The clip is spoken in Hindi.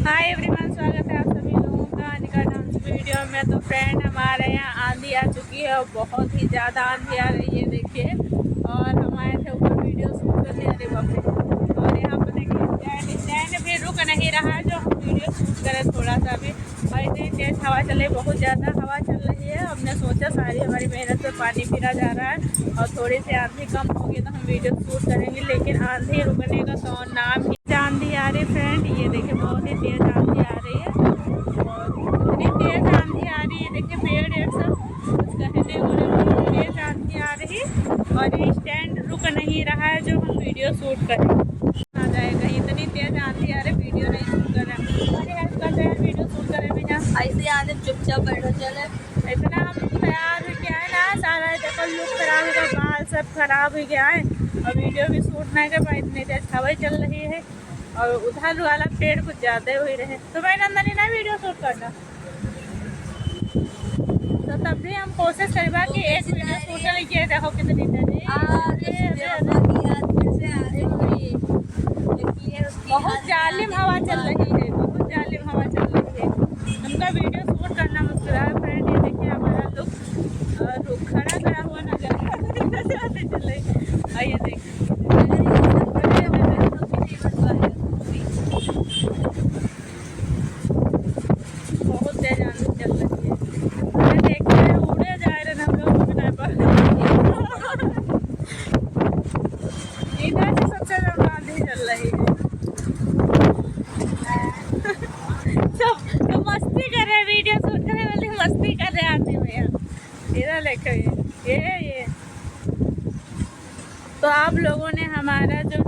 हाय एवरीवन, स्वागत है आप सभी लोगों का अनिका डांस वीडियो में। तो फ्रेंड, हमारे यहाँ आंधी आ चुकी है और बहुत ही ज़्यादा आंधी आ रही है, देखिए। और हम आए थे ऊपर वीडियो शूट करने, अरे बाप रे। और यहाँ पर देखिए स्टैंड भी रुक नहीं रहा है जो हम वीडियो शूट करें थोड़ा सा भी। और इतनी तेज़ हवा चल रही, बहुत ज़्यादा हवा चल रही है। हमने सोचा सारी हमारी मेहनत पर पानी फिरा जा रहा है और थोड़ी सी आंधी कम होगी तो हम वीडियो शूट करेंगे, लेकिन आंधी रुकने का तो नाम ही। आंधी आ रही फ्रेंड, ये देखिए बहुत ही तेज आंधी आ रही है और इतनी तेज आंधी आ रही है, देखिए पेड़ एक सब कुछ कहने वाले, तेज आंधी आ रही और ये स्टैंड रुक नहीं रहा है जो हम वीडियो शूट करें। आ जाएगा, इतनी तेज आंधी आ रही, वीडियो नहीं शूट कर रहे। हमारी हेल्प कर रहे हैं, वीडियो शूट करें भी ना, ऐसे आने चुपचाप बैठो चले। इतना हम तैयार हो गया है ना, सारा देखो लुक खराब हो गया, बाल सब खराब हो गया है और वीडियो भी शूट नहीं कर पाए, इतनी तेज हवा चल रही है। और उधर वाला पेड़ कुछ ज़्यादा ही रहे तो भाई नंदनी ना वीडियो शूट करना, तो तब भी हम कोशिश करेंगे कि एक वीडियो शूट करेंगे। देखो कितनी तेज, बहुत जालिम हवा चल रही है, बहुत जालिम हवा चल रही है। हमका वीडियो शूट करना मुश्किल है फ्रेंड। ये देखिए हमारा लुक खड़ा हुआ नजर चल रही है। ये देखिए बहुत तेज आंधी चल रही है, हमें देखते हैं उड़े जा रहे हैं हम लोग बिना पर। इधर से सबसे ज़्यादा आंधी चल रही है। सब तो मस्ती कर रहे हैं, वीडियो शूट करने वाली मस्ती कर रहे हैं आंधी में। इधर देखो ये तो आप लोगों ने हमारा जो